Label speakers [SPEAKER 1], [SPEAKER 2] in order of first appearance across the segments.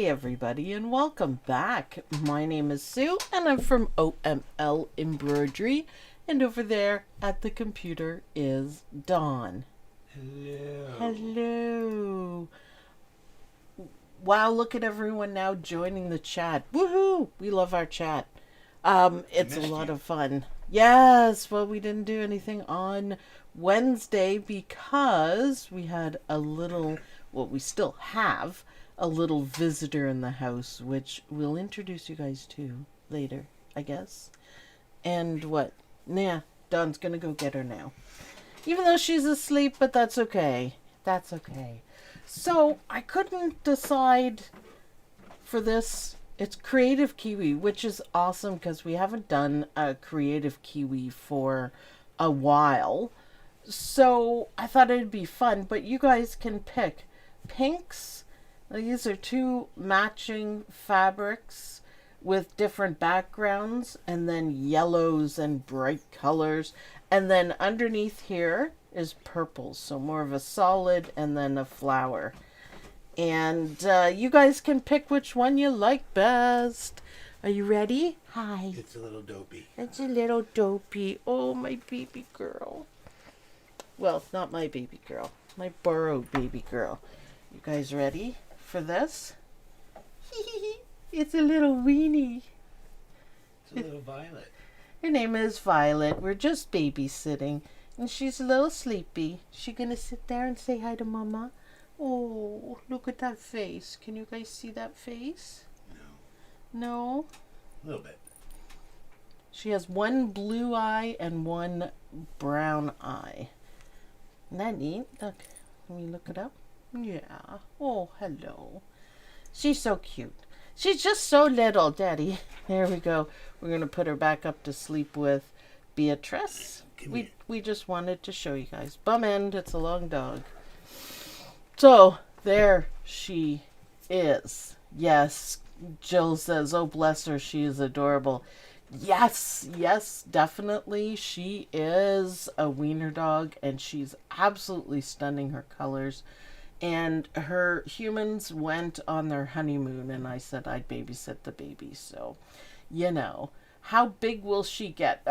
[SPEAKER 1] Hey everybody, and welcome back. My name is Sue and I'm from OML Embroidery, and over there at the computer is Dawn.
[SPEAKER 2] Hello.
[SPEAKER 1] Hello. Wow, look at everyone now joining the chat. Woohoo! We love our chat. It's a lot of fun. Yes, well, we didn't do anything on Wednesday because we had a little, well, we still have a little visitor in the house, which we'll introduce you guys to later, I guess. And what? Nah, Dawn's gonna go get her now. Even though she's asleep, but that's okay. That's okay. So, I couldn't decide for this. It's Kreative Kiwi, which is awesome because we haven't done a Kreative Kiwi for a while. So, I thought it'd be fun, but you guys can pick pinks. These are two matching fabrics with different backgrounds, and then yellows and bright colors. And then underneath here is purple, so more of a solid and then a flower. And you guys can pick which one you like best. Are you ready? Hi.
[SPEAKER 2] It's a little dopey.
[SPEAKER 1] It's a little dopey. Oh, my baby girl. Well, not my baby girl. My borrowed baby girl. You guys ready for this? It's a little weenie.
[SPEAKER 2] It's a little Violet.
[SPEAKER 1] Her name is Violet. We're just babysitting. And she's a little sleepy. She gonna sit there and say hi to Mama? Oh, look at that face. Can you guys see that face?
[SPEAKER 2] No.
[SPEAKER 1] No?
[SPEAKER 2] A little bit.
[SPEAKER 1] She has one blue eye and one brown eye. Isn't that neat? Look. Let me look it up. Yeah. Oh, hello. She's so cute. She's just so little, Daddy. There we go. We're going to put her back up to sleep with Beatrice. We just wanted to show you guys. Bum end. It's a long dog. So, there she is. Yes. Jill says, oh, bless her. She is adorable. Yes, definitely. She is a wiener dog, and she's absolutely stunning. Her colors. And her humans went on their honeymoon, and I said I'd babysit the baby. So, you know, how big will she get?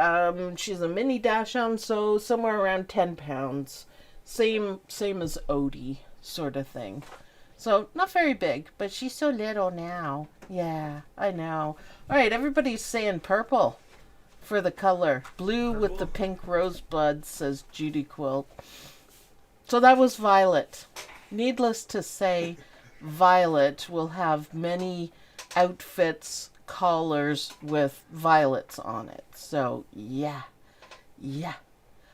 [SPEAKER 1] She's a mini dachshund, so somewhere around 10 pounds. Same as Odie, sort of thing. So, not very big, but she's so little now. Yeah, I know. All right, everybody's saying purple for the color. Blue purple with the pink rosebud, says Judy Quilt. So that was Violet. Needless to say, Violet will have many outfits, collars with violets on it. So, yeah.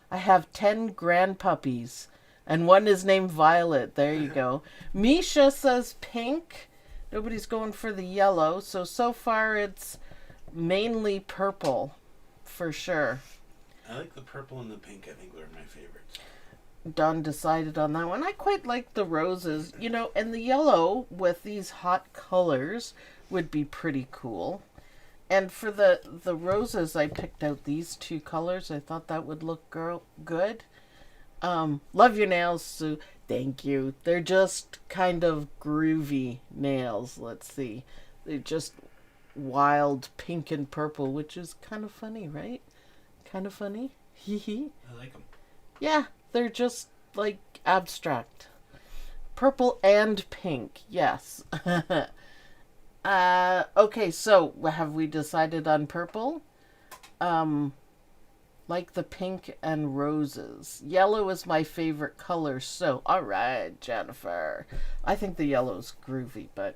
[SPEAKER 1] I have 10 grandpuppies, and one is named Violet. There you go. Misha says pink. Nobody's going for the yellow. So far it's mainly purple, for sure.
[SPEAKER 2] I like the purple and the pink. I think they're my favorites.
[SPEAKER 1] Dawn decided on that one. I quite like the roses, you know, and the yellow with these hot colors would be pretty cool. And for the roses, I picked out these two colors. I thought that would look good. Love your nails, Sue. Thank you. They're just kind of groovy nails. Let's see. They're just wild pink and purple, which is kind of funny, right? Kind of funny. Hee.
[SPEAKER 2] I like them.
[SPEAKER 1] Yeah. They're just, like, abstract. Purple and pink, yes. Okay, so have we decided on purple? Like the pink and roses. Yellow is my favorite color, so alright, Jennifer. I think the yellow's groovy, but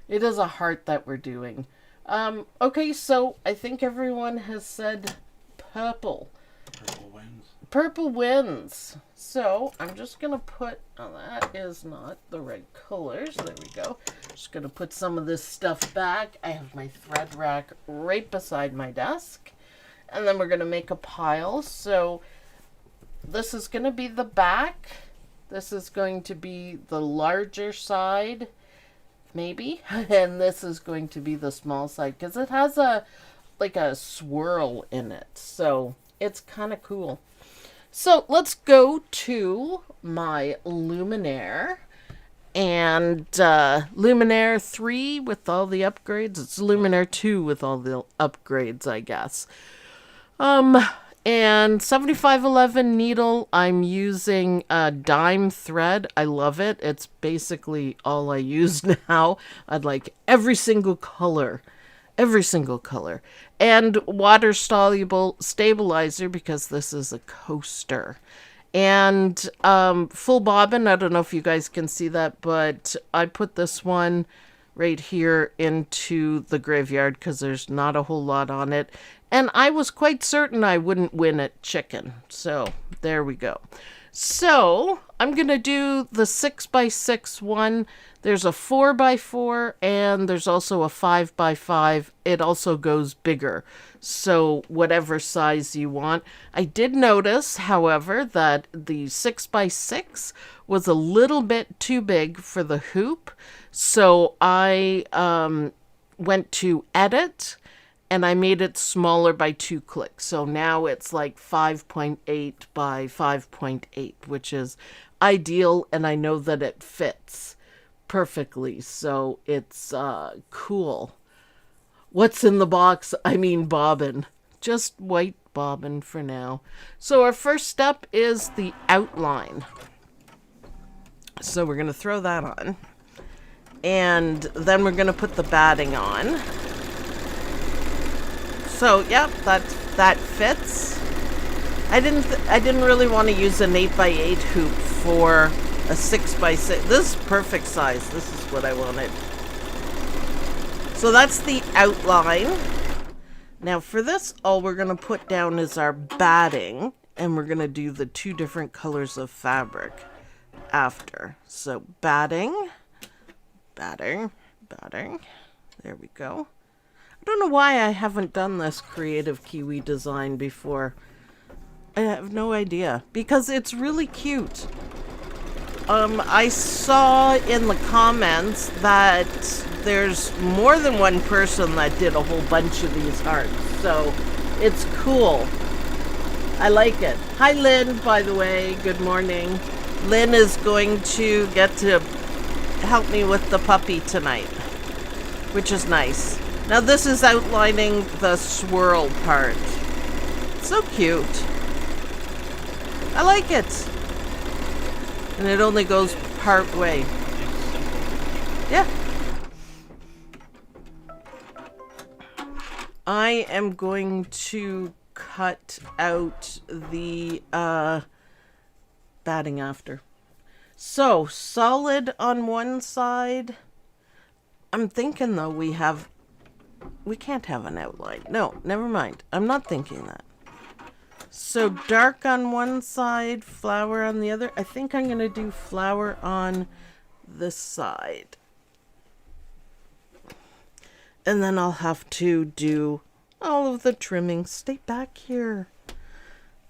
[SPEAKER 1] it is a heart that we're doing. Okay, so I think everyone has said purple.
[SPEAKER 2] Purple wins.
[SPEAKER 1] Purple wins. So I'm just going to put, oh, that is not the right colors. There we go. Just going to put some of this stuff back. I have my thread rack right beside my desk. And then we're going to make a pile. So this is going to be the back. This is going to be the larger side, maybe. And this is going to be the small side because it has a swirl in it. So it's kind of cool. So let's go to my Luminaire and Luminaire 3 with all the upgrades. It's Luminaire 2 with all the upgrades, I guess. And 7511 needle, I'm using a dime thread. I love it. It's basically all I use now. I'd like every single color. And water soluble stabilizer, because this is a coaster. And full bobbin, I don't know if you guys can see that, but I put this one right here into the graveyard because there's not a whole lot on it. And I was quite certain I wouldn't win at chicken. So there we go. So I'm going to do the 6x6 one. There's a 4x4 and there's also a 5x5. It also goes bigger. So whatever size you want. I did notice, however, that the 6x6 was a little bit too big for the hoop. So I went to edit and I made it smaller by 2 clicks. So now it's like 5.8 by 5.8, which is ideal. And I know that it fits perfectly. So it's cool. What's in the box? I mean bobbin. Just white bobbin for now. So our first step is the outline. So we're going to throw that on. And then we're going to put the batting on. So, yep, that fits. I didn't really want to use an 8x8 hoop for a 6x6. This is perfect size. This is what I wanted. So that's the outline. Now for this, all we're going to put down is our batting, and we're going to do the 2 different colors of fabric after. So batting. There we go. I don't know why I haven't done this Kreative Kiwi design before. I have no idea. Because it's really cute. I saw in the comments that there's more than one person that did a whole bunch of these hearts. So it's cool. I like it. Hi Lynn, by the way. Good morning. Lynn is going to get to help me with the puppy tonight, which is nice. Now this is outlining the swirl part. So cute. I like it. And it only goes part way. Yeah. I am going to cut out the batting after. So, solid on one side. I'm thinking, though, we can't have an outline. No, never mind. I'm not thinking that. So, dark on one side, flower on the other. I think I'm going to do flower on this side. And then I'll have to do all of the trimming. Stay back here.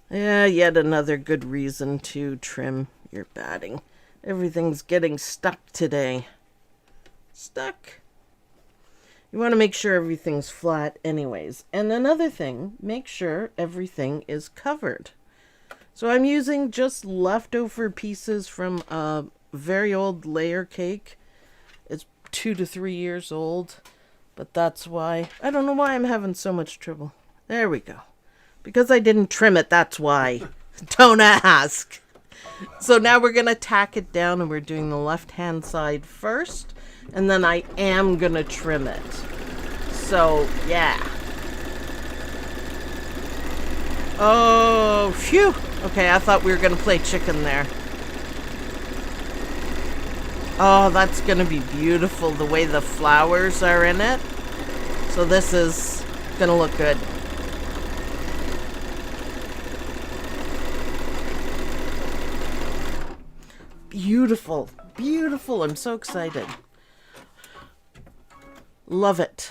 [SPEAKER 1] Yeah, yet another good reason to trim your batting. Everything's getting stuck today. Stuck. You want to make sure everything's flat anyways. And another thing, make sure everything is covered. So I'm using just leftover pieces from a very old layer cake. It's 2 to 3 years old. But that's why. I don't know why I'm having so much trouble. There we go. Because I didn't trim it, that's why. Don't ask. So now we're going to tack it down, and we're doing the left-hand side first. And then I am going to trim it. So, yeah. Oh, phew. Okay, I thought we were going to play chicken there. Oh, that's going to be beautiful, the way the flowers are in it. So this is going to look good. Beautiful. Beautiful. I'm so excited. Love it.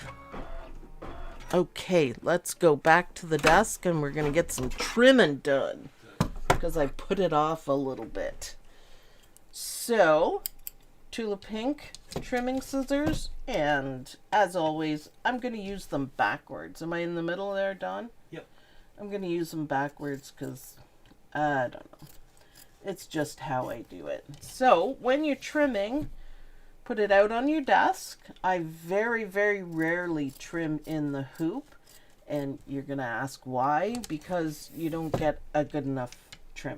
[SPEAKER 1] Okay, let's go back to the desk and we're going to get some trimming done. Because I put it off a little bit. So, Tula Pink trimming scissors, and as always I'm going to use them backwards. Am I in the middle there, Don?
[SPEAKER 2] Yep.
[SPEAKER 1] I'm going to use them backwards because I don't know, it's just how I do it. So when you're trimming, Put it out on your desk. I very, very rarely trim in the hoop. And you're going to ask why? Because you don't get a good enough trim.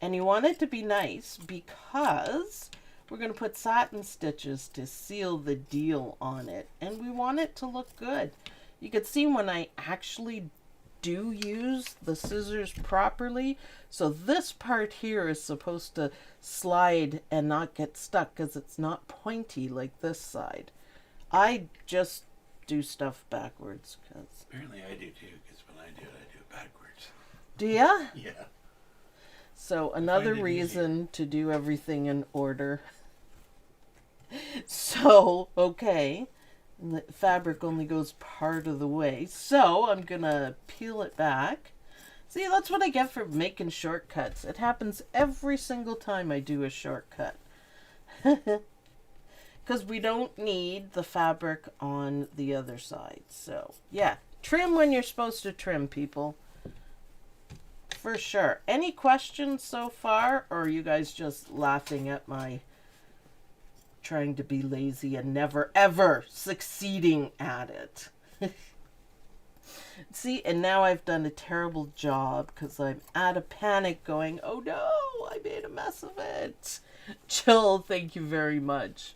[SPEAKER 1] And you want it to be nice because we're going to put satin stitches to seal the deal on it. And we want it to look good. You can see when I actually do use the scissors properly. So this part here is supposed to slide and not get stuck because it's not pointy like this side. I just do stuff backwards. Cause
[SPEAKER 2] apparently I do too, because when I do it backwards.
[SPEAKER 1] do ya?
[SPEAKER 2] Yeah.
[SPEAKER 1] So another reason to do everything in order. So, okay. The fabric only goes part of the way. So I'm going to peel it back. See, that's what I get for making shortcuts. It happens every single time I do a shortcut. Because we don't need the fabric on the other side. So, yeah. Trim when you're supposed to trim, people. For sure. Any questions so far? Or are you guys just laughing at my trying to be lazy and never ever succeeding at it? See, and now I've done a terrible job because I'm out of panic going, oh no, I made a mess of it. Jill, thank you very much.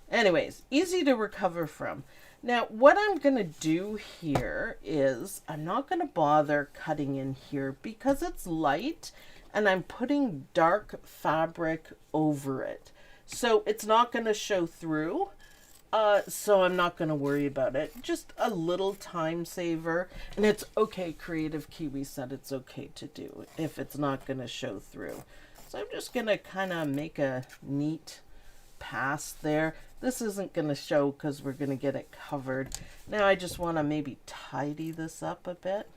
[SPEAKER 1] Anyways, easy to recover from. Now, what I'm going to do here is I'm not going to bother cutting in here because it's light and I'm putting dark fabric over it. So it's not going to show through. So I'm not going to worry about it. Just a little time saver. And it's okay. Kreative Kiwi said it's okay to do if it's not going to show through. So I'm just going to kind of make a neat pass there. This isn't going to show because we're going to get it covered. Now I just want to maybe tidy this up a bit.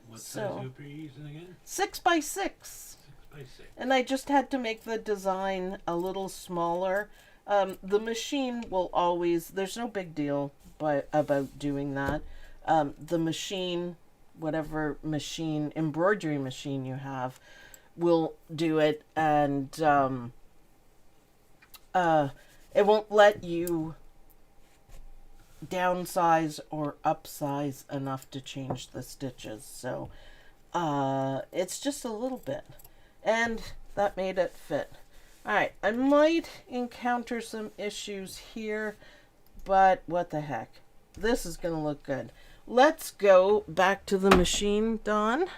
[SPEAKER 2] What size hoop are you using again?
[SPEAKER 1] 6x6.
[SPEAKER 2] 6x6.
[SPEAKER 1] And I just had to make the design a little smaller. The machine will always, there's no big deal about doing that. The machine, whatever machine, embroidery machine you have, will do it. And it won't let you downsize or upsize enough to change the stitches. So it's just a little bit. And that made it fit. Alright, I might encounter some issues here, but what the heck. This is going to look good. Let's go back to the machine, Dawn.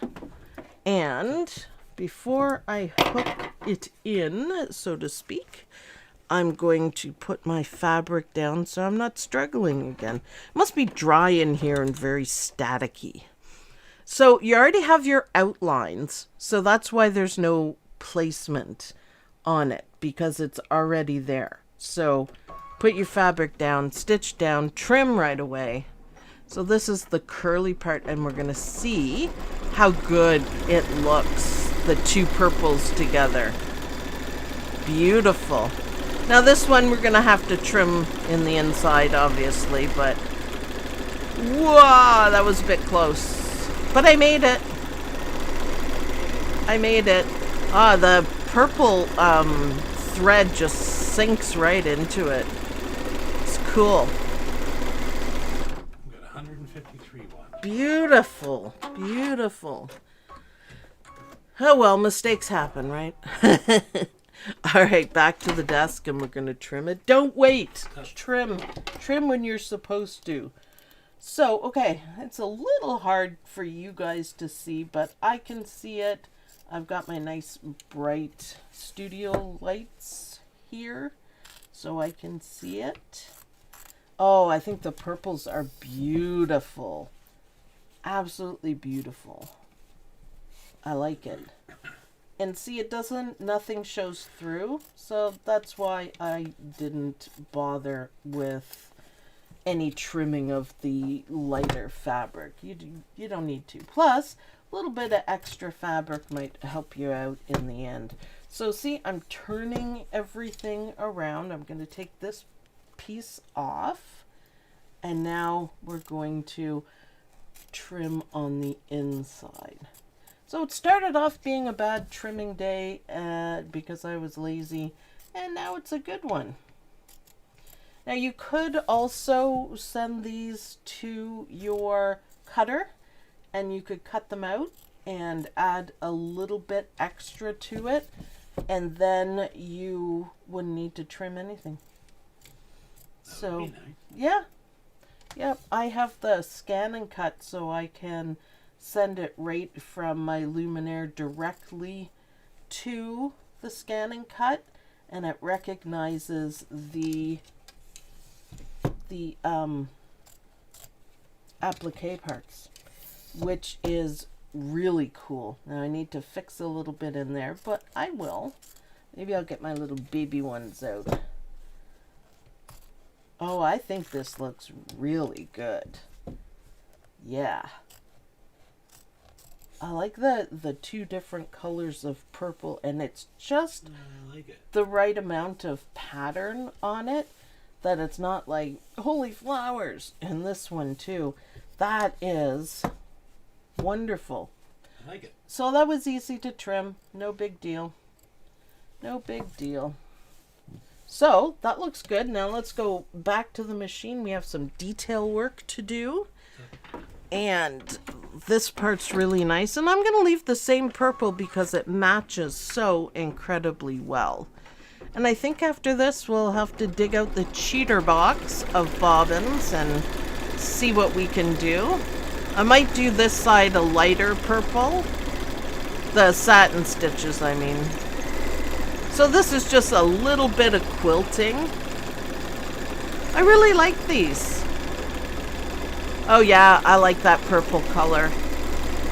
[SPEAKER 1] And before I hook it in, so to speak, I'm going to put my fabric down so I'm not struggling again. It must be dry in here and very staticky. So you already have your outlines, so that's why there's no placement on it, because it's already there. So put your fabric down, stitch down, trim right away. So this is the curly part, and we're going to see how good it looks, the two purples together. Beautiful. Now this one we're going to have to trim in the inside, obviously, but whoa, that was a bit close. But I made it. I made it. Ah, the purple thread just sinks right into it. It's cool.
[SPEAKER 2] We've got 153 watts.
[SPEAKER 1] Beautiful. Beautiful. Oh well, mistakes happen, right? All right, back to the desk, and we're going to trim it. Don't wait. Trim. Trim when you're supposed to. So, okay, it's a little hard for you guys to see, but I can see it. I've got my nice bright studio lights here, so I can see it. Oh, I think the purples are beautiful. Absolutely beautiful. I like it. And see, it doesn't, nothing shows through, so that's why I didn't bother with any trimming of the lighter fabric. You don't need to. Plus, a little bit of extra fabric might help you out in the end. So see, I'm turning everything around. I'm going to take this piece off, and now we're going to trim on the inside. So it started off being a bad trimming day because I was lazy, and now it's a good one. Now you could also send these to your cutter and you could cut them out and add a little bit extra to it, and then you wouldn't need to trim anything.
[SPEAKER 2] That would be nice.
[SPEAKER 1] Yeah. Yep, I have the scan and cut, so I can send it right from my Luminaire directly to the scan and cut, and it recognizes the applique parts, which is really cool. Now I need to fix a little bit in there, but I will. Maybe I'll get my little baby ones out. Oh, I think this looks really good. Yeah. I like the two different colors of purple, and it's just
[SPEAKER 2] I like it.
[SPEAKER 1] the right amount of pattern on it, that it's not like holy flowers. And this one too. That is wonderful.
[SPEAKER 2] I like it.
[SPEAKER 1] So that was easy to trim. No big deal. No big deal. So that looks good. Now let's go back to the machine. We have some detail work to do. And this part's really nice. And I'm going to leave the same purple because it matches so incredibly well. And I think after this we'll have to dig out the cheater box of bobbins and see what we can do. I might do this side a lighter purple. The satin stitches, I mean. So this is just a little bit of quilting. I really like these. Oh yeah, I like that purple color.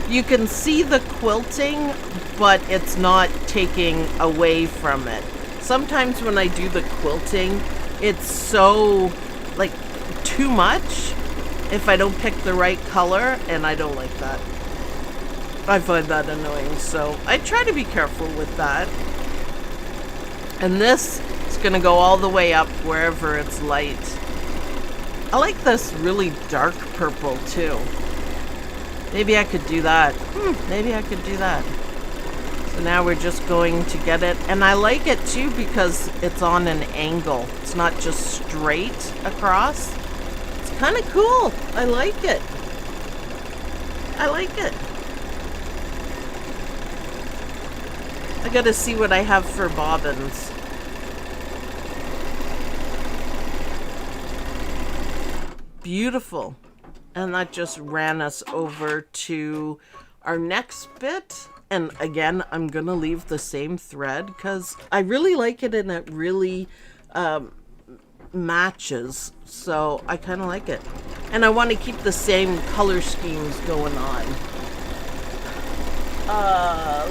[SPEAKER 1] You can see the quilting, but it's not taking away from it. Sometimes when I do the quilting, it's so, like, too much if I don't pick the right color, and I don't like that. I find that annoying, so I try to be careful with that. And this is going to go all the way up wherever it's light. I like this really dark purple too. Maybe I could do that. Maybe I could do that. So now we're just going to get it. And I like it too because it's on an angle. It's not just straight across. It's kind of cool. I like it. I like it. I gotta see what I have for bobbins. Beautiful. And that just ran us over to our next bit. And again, I'm gonna leave the same thread because I really like it and it really matches. So I kind of like it. And I want to keep the same color schemes going on.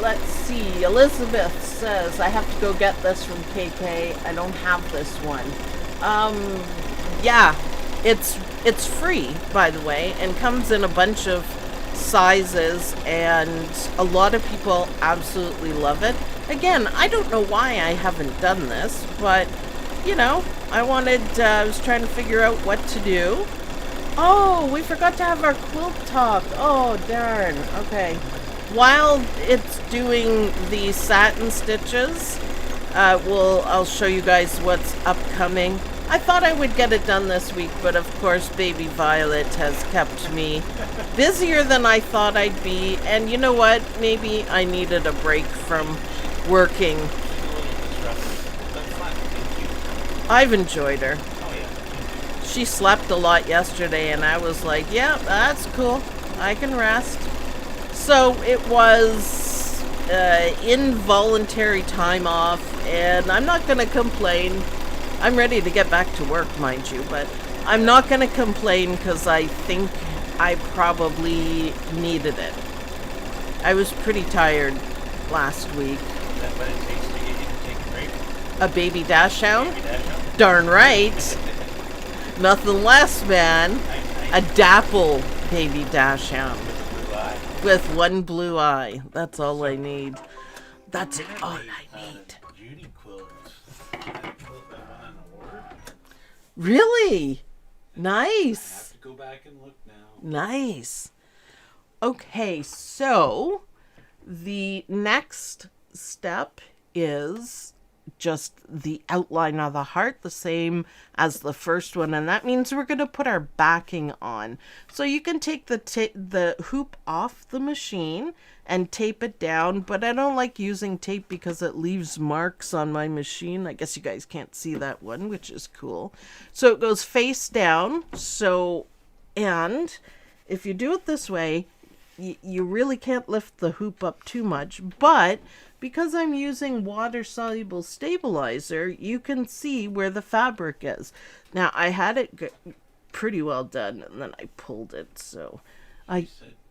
[SPEAKER 1] Let's see. Elizabeth says, I have to go get this from KK. I don't have this one. Yeah, it's free, by the way, and comes in a bunch of sizes, and a lot of people absolutely love it. Again, I don't know why I haven't done this, but, you know, I was trying to figure out what to do. Oh, we forgot to have our quilt talk. Oh, darn. Okay. While it's doing the satin stitches, I'll show you guys what's upcoming. I thought I would get it done this week, but of course baby Violet has kept me busier than I thought I'd be. And you know what? Maybe I needed a break from working. I've enjoyed her. She slept a lot yesterday and I was like, yeah, that's cool. I can rest. So it was involuntary time off, and I'm not going to complain. I'm ready to get back to work, mind you, but I'm not going to complain because I think I probably needed it. I was pretty tired last week.
[SPEAKER 2] Is that what it takes to get you to take a break?
[SPEAKER 1] A baby dash hound?
[SPEAKER 2] Baby dash hound?
[SPEAKER 1] Darn right. Nothing less, man. A dapple baby dash hound. With one blue eye. That's all I need. That's all I need.
[SPEAKER 2] Judy quilt. That quilt that won an award.
[SPEAKER 1] Really?
[SPEAKER 2] I
[SPEAKER 1] Nice.
[SPEAKER 2] have to go back and look now.
[SPEAKER 1] Nice. Okay, so the next step is just the outline of the heart, the same as the first one, and that means we're going to put our backing on. So you can take the hoop off the machine and tape it down, but I don't like using tape because it leaves marks on my machine. I guess you guys can't see that one, which is cool. So it goes face down. So, and if you do it this way, you really can't lift the hoop up too much, but because I'm using water-soluble stabilizer, you can see where the fabric is. Now, I had it pretty well done, and then I pulled it, so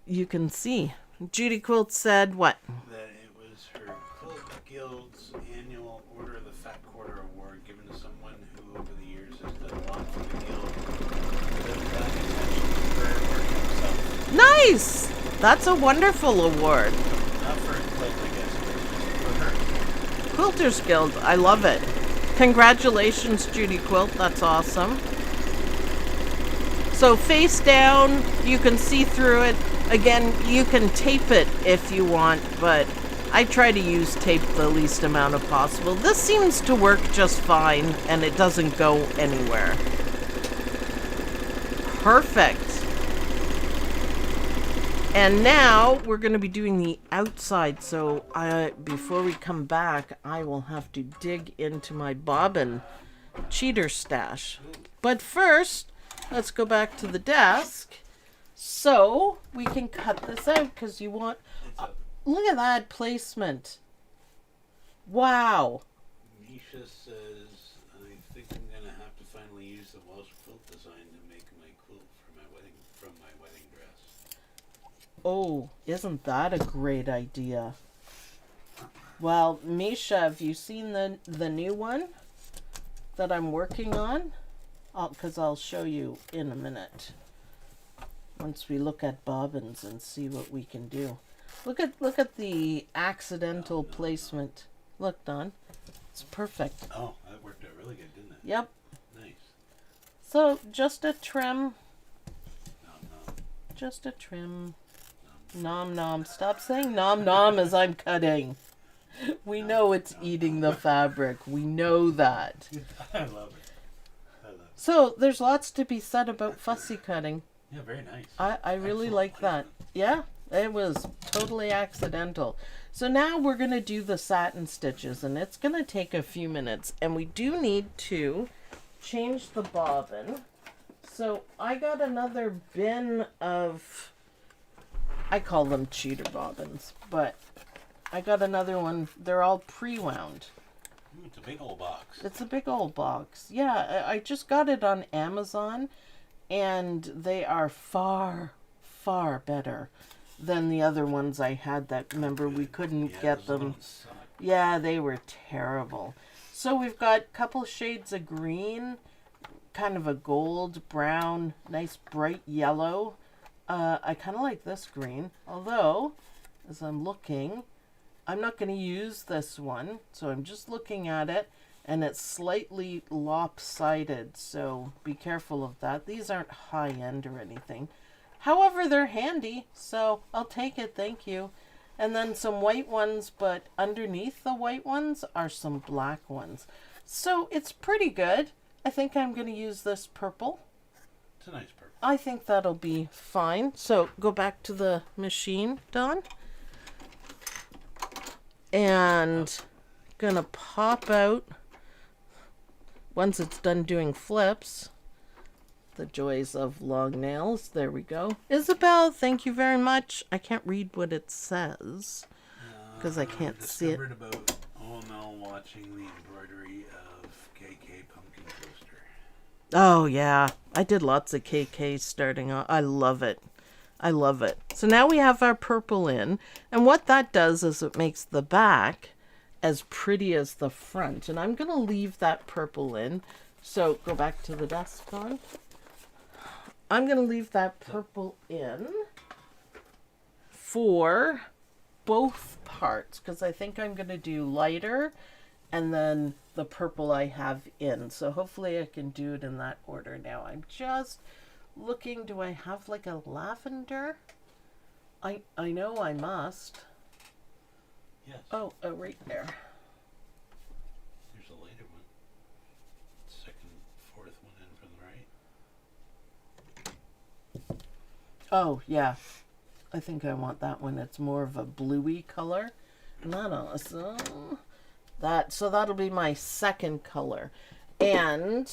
[SPEAKER 1] you can see. Judy Quilt said what?
[SPEAKER 2] That it was her Quilt Guild's annual Order of the Fat Quarter Award given to someone who, over the years, has done a lot for the Guild.
[SPEAKER 1] Nice! That's a wonderful award.
[SPEAKER 2] Not for a quilt, I guess, but for her.
[SPEAKER 1] Quilters Guild, I love it. Congratulations, Judy Quilt, that's awesome. So face down, you can see through it. Again, you can tape it if you want, but I try to use tape the least amount of possible. This seems to work just fine, and it doesn't go anywhere. Perfect. And now we're going to be doing the outside. So before we come back, I will have to dig into my bobbin cheater stash. But first, let's go back to the desk so we can cut this out because you want... look at that placement. Wow.
[SPEAKER 2] Misha says, I think I'm going to have to finally use the Welsh quilt design to make my quilt from my wedding dress.
[SPEAKER 1] Oh, isn't that a great idea? Well, Misha, have you seen the new one that I'm working on? Because I'll show you in a minute. Once we look at bobbins and see what we can do. Look at the accidental placement. Look, Don. It's perfect.
[SPEAKER 2] Oh, that worked out really good, didn't it?
[SPEAKER 1] Yep.
[SPEAKER 2] Nice.
[SPEAKER 1] So, just a trim.
[SPEAKER 2] Nom, nom.
[SPEAKER 1] Just a trim. Nom nom. Stop saying nom nom as I'm cutting. We know it's eating the fabric. We know that.
[SPEAKER 2] I love it.
[SPEAKER 1] So, there's lots to be said about fussy cutting.
[SPEAKER 2] Yeah, very nice.
[SPEAKER 1] I really
[SPEAKER 2] Excellent
[SPEAKER 1] like that. Yeah, it was totally accidental. So now we're going to do the satin stitches, and it's going to take a few minutes. And we do need to change the bobbin. So I got another bin of, I call them cheater bobbins, but I got another one. They're all pre-wound.
[SPEAKER 2] It's a big old box.
[SPEAKER 1] It's a big old box. Yeah, I just got it on Amazon, and they are far, far better than the other ones I had that, remember, we couldn't get them. Yeah, they were terrible. So we've got a couple shades of green, kind of a gold, brown, nice bright yellow. I kind of like this green, although, as I'm looking, I'm not going to use this one, so I'm just looking at it, and it's slightly lopsided, so be careful of that. These aren't high-end or anything. However, they're handy, so I'll take it, thank you. And then some white ones, but underneath the white ones are some black ones. So it's pretty good. I think I'm going to use this purple.
[SPEAKER 2] It's a nice purple.
[SPEAKER 1] I think that'll be fine. So go back to the machine, Dawn. And gonna pop out, once it's done doing flips, the joys of long nails. There we go. Isabel, thank you very much. I can't read what it says because I can't see it.
[SPEAKER 2] Discovered about OML watching the embroidery of KK Pumpkin Toaster.
[SPEAKER 1] Oh yeah, I did lots of KK starting off. I love it. I love it. So now we have our purple in, and what that does is it makes the back as pretty as the front. And I'm going to leave that purple in. So go back to the desk, Dawn. I'm going to leave that purple in for both parts because I think I'm going to do lighter and then the purple I have in. So hopefully I can do it in that order now. I'm just looking, do I have like a lavender? I know I must.
[SPEAKER 2] Yes.
[SPEAKER 1] Oh, right there.
[SPEAKER 2] There's second, fourth one in from the right.
[SPEAKER 1] Oh, yeah. I think I want that one. It's more of a bluey color. Not awesome. So that'll be my second color. And,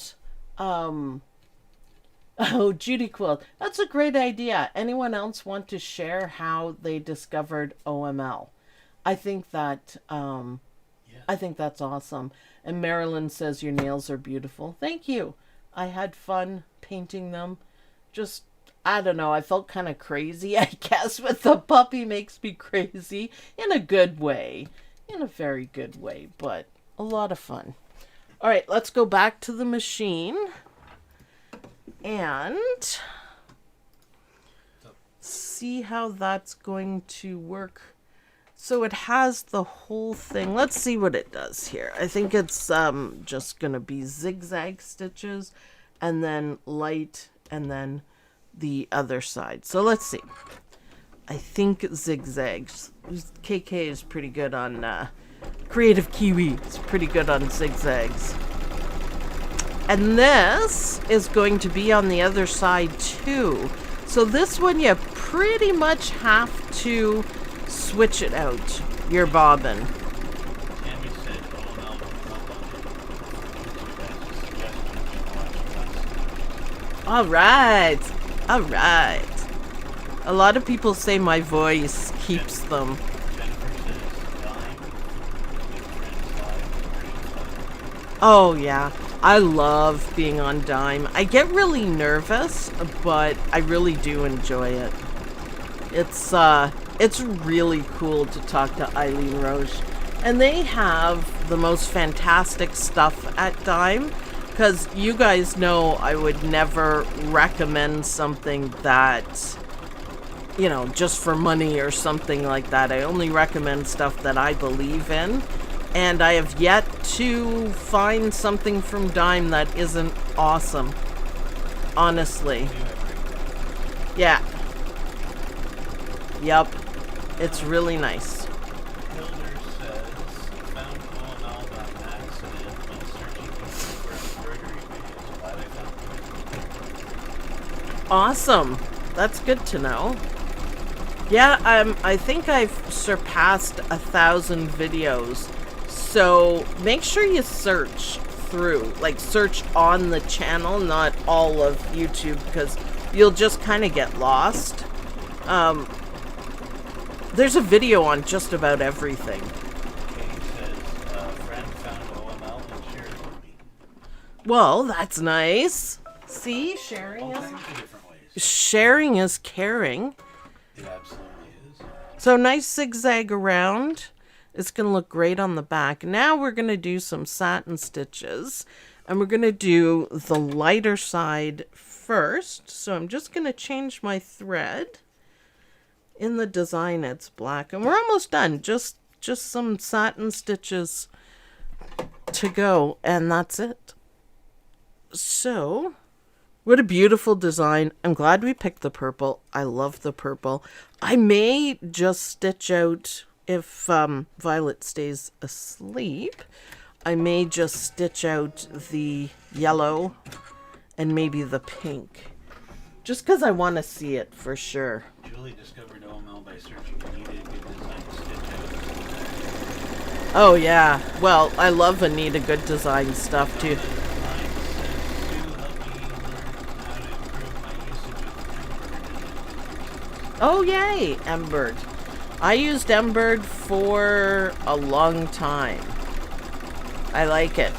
[SPEAKER 1] oh, Judy Quilt. That's a great idea. Anyone else want to share how they discovered OML? I think that, I think that's awesome. And Marilyn says your nails are beautiful. Thank you. I had fun painting them. Just, I don't know. I felt kind of crazy, I guess, but the puppy makes me crazy in a good way. In a very good way, but a lot of fun. All right, let's go back to the machine and see how that's going to work. So it has the whole thing. Let's see what it does here. I think it's just going to be zigzag stitches and then light and then the other side. So let's see. I think zigzags. KK is pretty good on Kreative Kiwi. It's pretty good on zigzags. And this is going to be on the other side too. So this one you pretty much have to switch it out, your bobbin.
[SPEAKER 2] Tammy said OML
[SPEAKER 1] All right. All right. A lot of people say my voice keeps them. Oh, yeah. I love being on Dime. I get really nervous, but I really do enjoy it. It's really cool to talk to Eileen Roche. And they have the most fantastic stuff at Dime. Because you guys know I would never recommend something that, you know, just for money or something like that. I only recommend stuff that I believe in. And I have yet to find something from Dime that isn't awesome. Honestly. Yeah. Yep. It's really nice.
[SPEAKER 2] Hilder says, found OML by accident when searching for embroidery videos. Glad I found it.
[SPEAKER 1] Awesome. That's good to know. Yeah, I think I've surpassed 1,000 videos. So make sure you search through, like search on the channel, not all of YouTube, because you'll just kind of get lost. There's a video on just about everything.
[SPEAKER 2] Katie says, friend found OML and shared it with me.
[SPEAKER 1] Well, that's nice. See, sharing
[SPEAKER 2] All kinds of different ways.
[SPEAKER 1] sharing is caring.
[SPEAKER 2] It absolutely is.
[SPEAKER 1] So nice zigzag around. It's going to look great on the back. Now we're going to do some satin stitches. And we're going to do the lighter side first. So I'm just going to change my thread. In the design, it's black. And we're almost done. Just some satin stitches to go. And that's it. So, what a beautiful design. I'm glad we picked the purple. I love the purple. I may just stitch out... If Violet stays asleep, I may just stitch out the yellow and maybe the pink. Just because I want to see it for sure.
[SPEAKER 2] Julie discovered OML by searching Anita Good Design Stitch Out.
[SPEAKER 1] Oh, yeah. Well, I love Anita Good Design stuff, too. Oh, yay, Embird. I used Embird for a long time. I like it.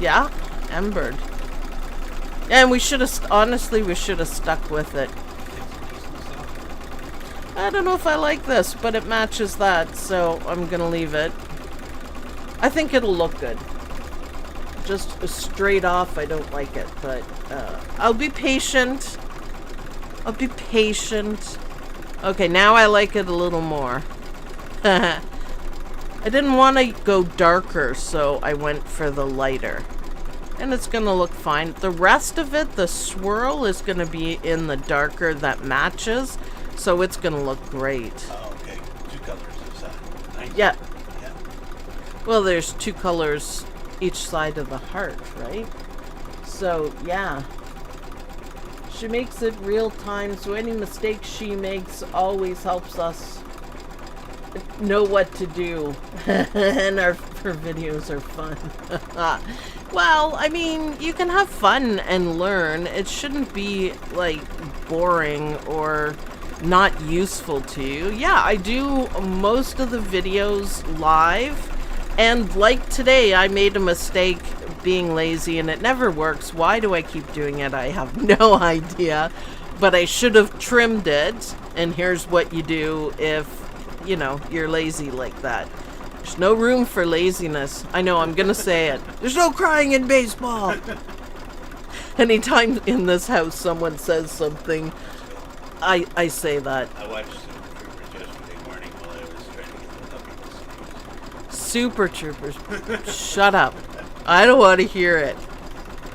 [SPEAKER 1] Yeah, Embird. And we should have, honestly, we should have stuck with it. I don't know if I like this, but it matches that, so I'm gonna leave it. I think it'll look good. Just straight off, I don't like it, but I'll be patient. I'll be patient. Okay, now I like it a little more. I didn't want to go darker, so I went for the lighter. And it's going to look fine. The rest of it, the swirl, is going to be in the darker that matches, so it's going to look great.
[SPEAKER 2] Oh, okay. 2 colors inside. Nice.
[SPEAKER 1] Yeah. Well, there's 2 colors each side of the heart, right? So, yeah. She makes it real time, so any mistake she makes always helps us know what to do. And her videos are fun. Well, I mean, you can have fun and learn. It shouldn't be, like, boring or not useful to you. Yeah, I do most of the videos live. And like today, I made a mistake being lazy and it never works. Why do I keep doing it? I have no idea. But I should have trimmed it. And here's what you do if, you know, you're lazy like that. There's no room for laziness. I know, I'm gonna say it. There's no crying in baseball. Anytime in this house someone says something, I say that.
[SPEAKER 2] I watched Super Troopers yesterday morning while I was trying to get the puppy to sleep.
[SPEAKER 1] Super Troopers. Shut up. I don't want to hear it.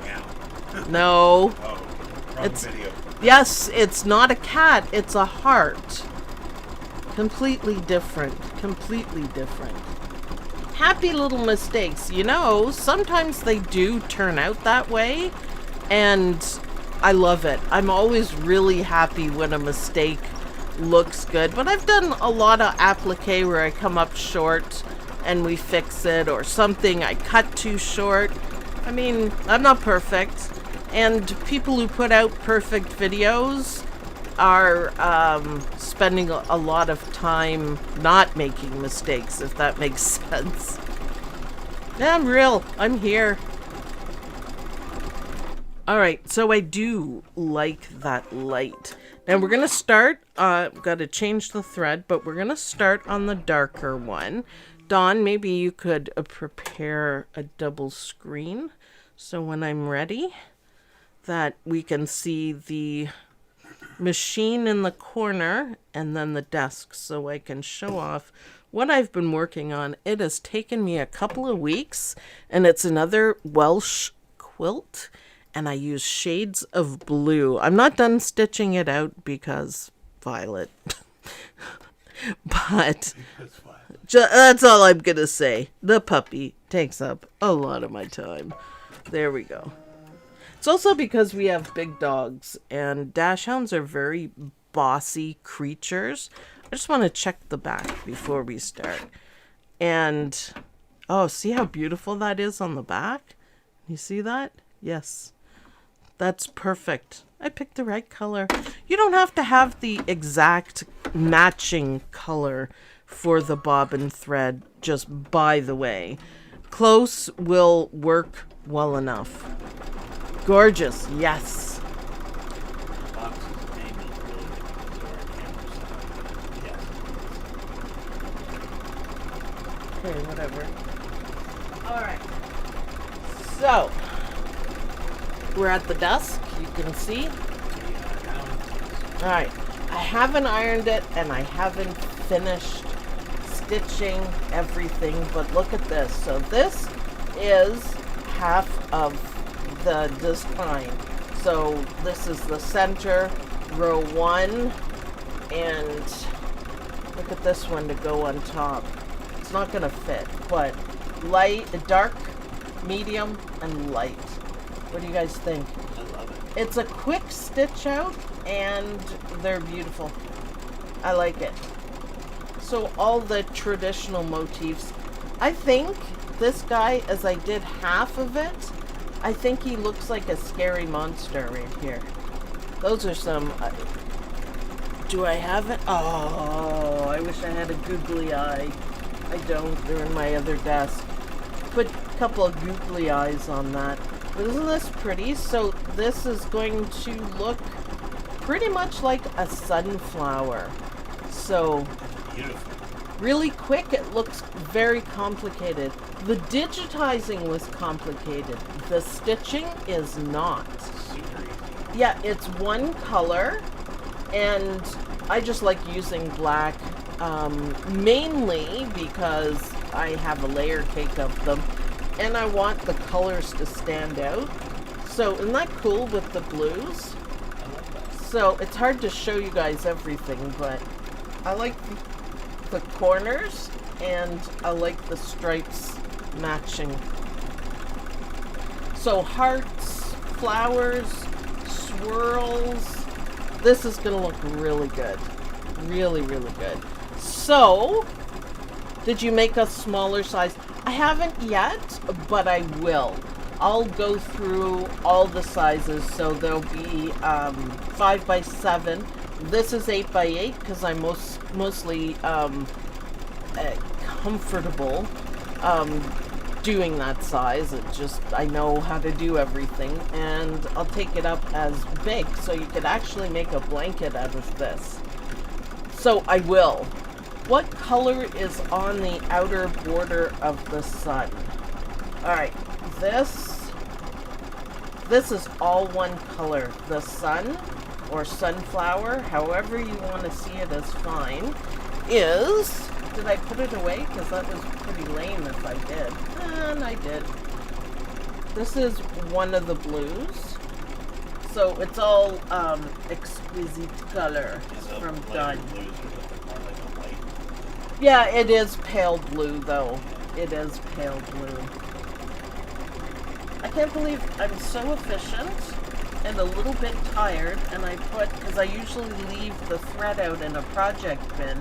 [SPEAKER 2] Meow.
[SPEAKER 1] No.
[SPEAKER 2] Oh, wrong video.
[SPEAKER 1] Yes, it's not a cat. It's a heart. Completely different. Completely different. Happy little mistakes. You know, sometimes they do turn out that way. And I love it. I'm always really happy when a mistake looks good. But I've done a lot of applique where I come up short and we fix it, or something I cut too short. I mean, I'm not perfect. And people who put out perfect videos are spending a lot of time not making mistakes, if that makes sense. Yeah, I'm real. I'm here. All right, so I do like that light. Now we're gonna start, got to change the thread, but we're gonna start on the darker one. Dawn, maybe you could prepare a double screen, so when I'm ready, that we can see the machine in the corner and then the desk, so I can show off what I've been working on. It has taken me a couple of weeks, and it's another Welsh quilt. And I use shades of blue. I'm not done stitching it out because Violet. But that's all I'm going to say. The puppy takes up a lot of my time. There we go. It's also because we have big dogs. And dachshunds are very bossy creatures. I just want to check the back before we start. And, oh, see how beautiful that is on the back? You see that? Yes. That's perfect. I picked the right color. You don't have to have the exact matching color for the bobbin thread, just by the way. Close will work well enough. Gorgeous, yes. Okay, whatever. All right. So, we're at the desk, you can see. Alright, I haven't ironed it and I haven't finished stitching everything, but look at this. So this is half of the design. So this is the center, row 1, and look at this one to go on top. It's not going to fit, but light, dark, medium, and light. What do you guys think?
[SPEAKER 2] I love it.
[SPEAKER 1] It's a quick stitch out and they're beautiful. I like it. So all the traditional motifs. I think this guy, as I did half of it, I think he looks like a scary monster right here. Those are some... do I have it? Oh, I wish I had a googly eye. I don't. They're in my other desk. Put a couple of googly eyes on that. Isn't this pretty? So this is going to look pretty much like a sunflower. So
[SPEAKER 2] Beautiful.
[SPEAKER 1] really quick. It looks very complicated. The digitizing was complicated. The stitching is not.
[SPEAKER 2] Super easy.
[SPEAKER 1] Yeah, it's one color, and I just like using black, mainly because I have a layer cake of them. And I want the colors to stand out. So, isn't that cool with the blues?
[SPEAKER 2] I love that.
[SPEAKER 1] So, it's hard to show you guys everything, but I like the corners, and I like the stripes matching. So, hearts flowers, swirls. This is gonna look really good. Really, really good. So, did you make a smaller size? I haven't yet, but I will. I'll go through all the sizes, so there'll be 5 by 7. This is 8 by 8 because I'm mostly comfortable doing that size. It just, I know how to do everything, and I'll take it up as big, so you could actually make a blanket out of this. So I will. What color is on the outer border of the sun? Alright, this is all one color. The sun, or sunflower, however you want to see it is fine, is... Did I put it away? Because that was pretty lame if I did. And I did. This is one of the blues. So it's all exquisite color from Done. Yeah, it is pale blue though. It is pale blue. I can't believe I'm so efficient and a little bit tired, and I put, because I usually leave the thread out in a project bin,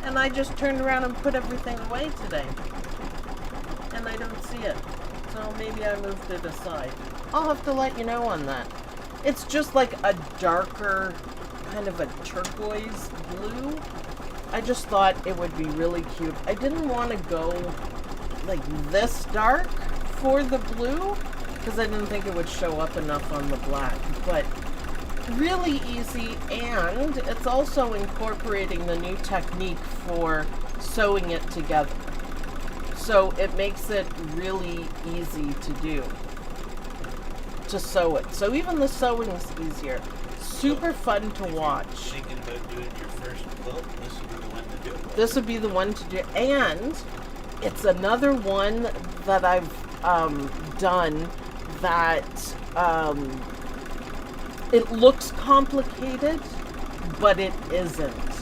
[SPEAKER 1] and I just turned around and put everything away today. And I don't see it. So maybe I moved it aside. I'll have to let you know on that. It's just like a darker, kind of a turquoise blue. I just thought it would be really cute. I didn't want to go like this dark for the blue because I didn't think it would show up enough on the black. But really easy, and it's also incorporating the new technique for sewing it together. So it makes it really easy to do, to sew it. So even the sewing is easier. Super fun to watch.
[SPEAKER 2] Thinking about doing your first quilt, this would be the one to do it.
[SPEAKER 1] This would be the one to do, and it's another one that I've done that it looks complicated, but it isn't.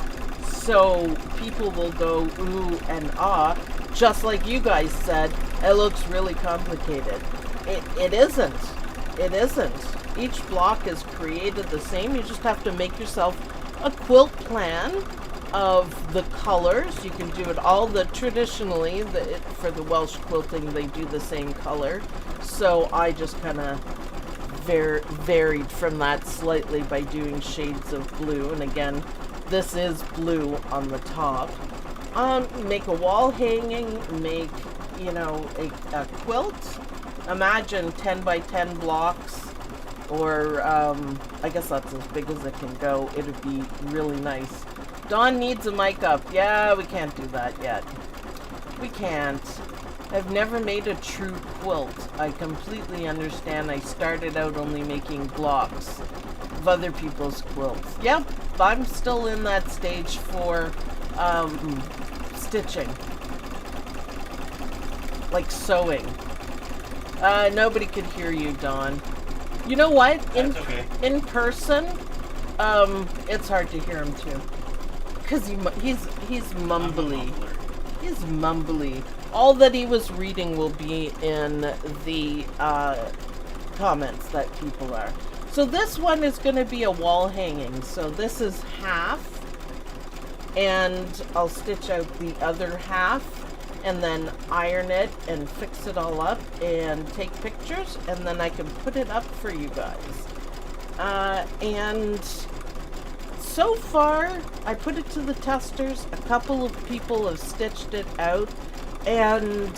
[SPEAKER 1] So people will go ooh and ah, just like you guys said, it looks really complicated. It isn't. It isn't. Each block is created the same. You just have to make yourself a quilt plan of the colors. You can do it all traditionally, for the Welsh quilting, they do the same color. So I just kind of varied from that slightly by doing shades of blue. And again, this is blue on the top. Make a wall hanging, make, you know, a quilt. Imagine 10 by 10 blocks, or I guess that's as big as it can go. It would be really nice. Dawn needs a mic up. Yeah, we can't do that yet. We can't. I've never made a true quilt. I completely understand. I started out only making blocks of other people's quilts. Yep, I'm still in that stage for stitching. Like sewing. Nobody could hear you, Dawn. You know what? In person, it's hard to hear him too. Because he's mumbly. He's mumbly. All that he was reading will be in the comments that people are. So this one is going to be a wall hanging. So this is half. And I'll stitch out the other half. And then iron it and fix it all up and take pictures. And then I can put it up for you guys. And so far, I put it to the testers. A couple of people have stitched it out, and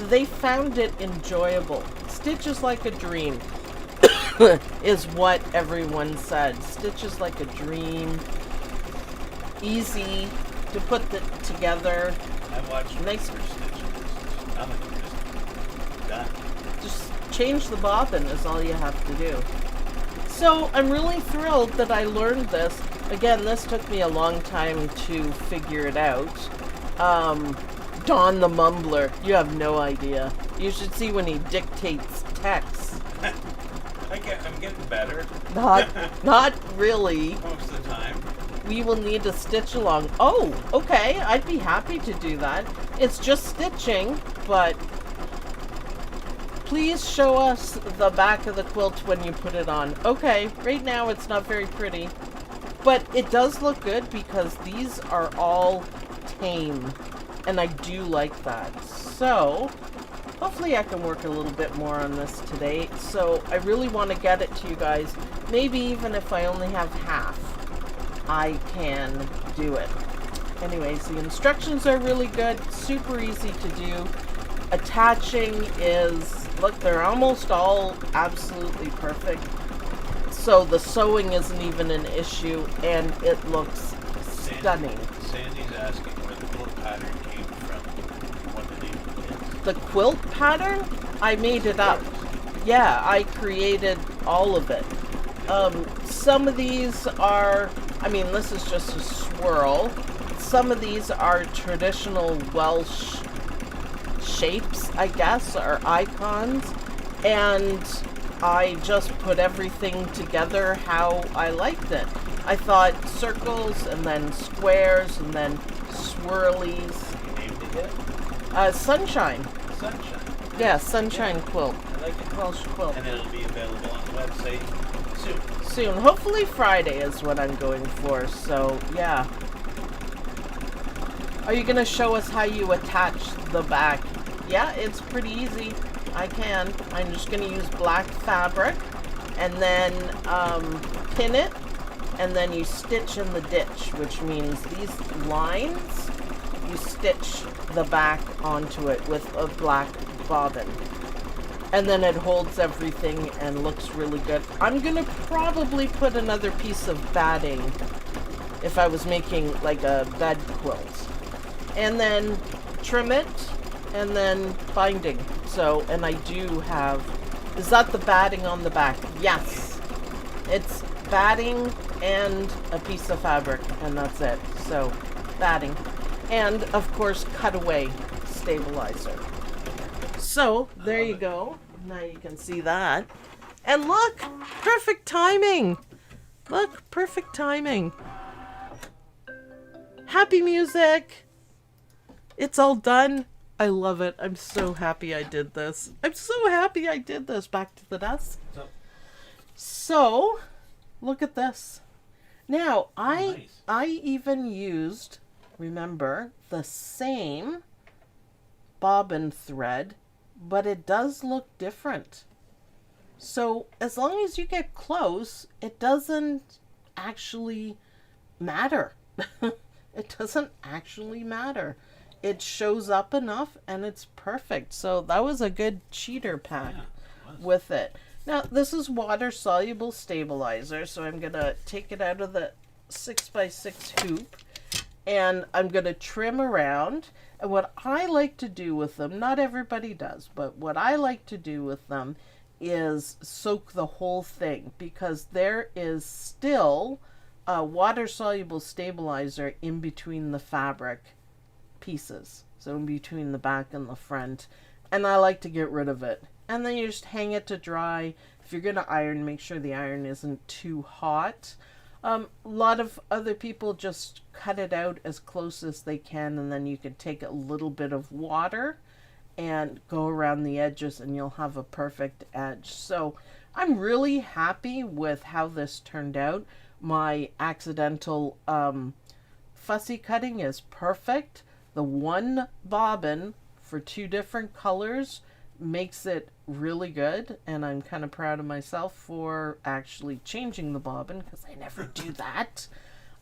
[SPEAKER 1] they found it enjoyable. Stitch is like a dream, is what everyone said. Stitch is like a dream. Easy to put it together.
[SPEAKER 2] I watched
[SPEAKER 1] nice.
[SPEAKER 2] Done.
[SPEAKER 1] Just change the bobbin is all you have to do. So I'm really thrilled that I learned this. Again, this took me a long time to figure it out. Don the Mumbler, you have no idea. You should see when he dictates text.
[SPEAKER 2] I'm getting better.
[SPEAKER 1] Not really.
[SPEAKER 2] Most of the time.
[SPEAKER 1] We will need to stitch along. Oh, okay. I'd be happy to do that. It's just stitching, but please show us the back of the quilt when you put it on. Okay, right now it's not very pretty, but it does look good because these are all tame, and I do like that. So hopefully I can work a little bit more on this today. So I really want to get it to you guys. Maybe even if I only have half, I can do it. Anyways, the instructions are really good, super easy to do. Attaching is, look, they're almost all absolutely perfect. So the sewing isn't even an issue, and it looks stunning.
[SPEAKER 2] Sandy's asking where the quilt pattern came from, what the name is.
[SPEAKER 1] The quilt pattern? I made it up. Yeah, I created all of it. Some of these are, I mean, this is just a swirl. Some of these are traditional Welsh shapes, I guess, or icons, and I just put everything together how I liked it. I thought circles and then squares and then swirlies.
[SPEAKER 2] You named it yet?
[SPEAKER 1] Sunshine.
[SPEAKER 2] Sunshine.
[SPEAKER 1] Yeah, sunshine quilt.
[SPEAKER 2] I like it.
[SPEAKER 1] Welsh quilt.
[SPEAKER 2] And it'll be available on the website soon.
[SPEAKER 1] Soon. Hopefully Friday is what I'm going for, so yeah. Are you going to show us how you attach the back? Yeah, it's pretty easy. I can. I'm just going to use black fabric and then pin it, and then you stitch in the ditch, which means these lines, you stitch the back onto it with a black bobbin. And then it holds everything and looks really good. I'm going to probably put another piece of batting if I was making like a bed quilt. And then trim it, and then binding. So, and I do have, is that the batting on the back? Yes. It's batting and a piece of fabric, and that's it. So, batting. And, of course, cutaway stabilizer. So, there you go. Now you can see that. And look, perfect timing. Look, perfect timing. Happy music. It's all done. I love it. I'm so happy I did this. I'm so happy I did this. Back to the desk. So, look at this. Now, I even used, remember, the same bobbin thread, but it does look different. So, as long as you get close, it doesn't actually matter. It doesn't actually matter. It shows up enough and it's perfect. So that was a good cheater pack with it. Now this is water soluble stabilizer, so I'm gonna take it out of the 6x6 hoop and I'm gonna trim around. And what I like to do with them, not everybody does, but what I like to do with them is soak the whole thing, because there is still a water soluble stabilizer in between the fabric pieces, so in between the back and the front, and I like to get rid of it. And then you just hang it to dry. If you're gonna iron, make sure the iron isn't too hot. A lot of other people just cut it out as close as they can, and then you can take a little bit of water and go around the edges and you'll have a perfect edge. So I'm really happy with how this turned out. My accidental fussy cutting is perfect. The one bobbin for two different colors makes it really good, and I'm kind of proud of myself for actually changing the bobbin, because I never do that.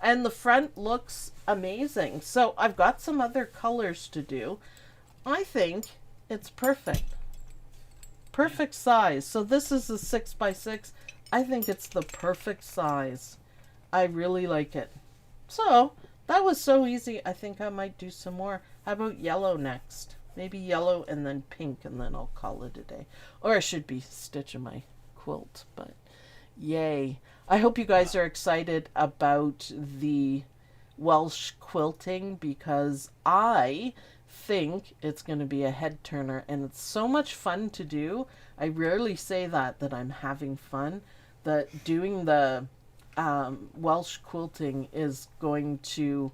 [SPEAKER 1] And the front looks amazing. So I've got some other colors to do. I think it's perfect. Perfect size. So this is a 6x6. I think it's the perfect size. I really like it. So that was so easy. I think I might do some more. How about yellow next? Maybe yellow and then pink, and then I'll call it a day. Or I should be stitching my quilt, but yay. I hope you guys are excited about the Welsh quilting, because I think it's going to be a head turner, and it's so much fun to do. I rarely say that I'm having fun. That doing the Welsh quilting is going to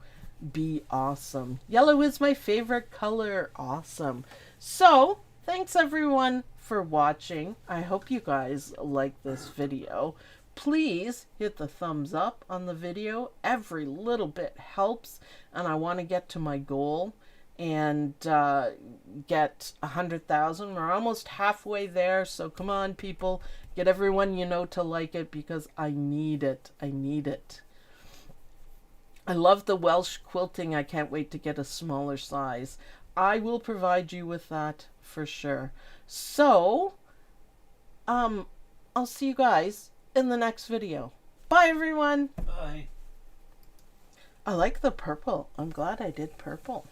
[SPEAKER 1] be awesome. Yellow is my favorite color. Awesome. So Thanks everyone for watching. I hope you guys like this video. Please hit the thumbs up on the video. Every little bit helps, and I want to get to my goal and get 100,000. We're almost halfway there, so come on people, get everyone you know to like it, because I need it. I need it. I love the Welsh quilting. I can't wait to get a smaller size. I will provide you with that for sure. So I'll see you guys in the next video. Bye everyone.
[SPEAKER 2] Bye.
[SPEAKER 1] I like the purple. I'm glad I did purple.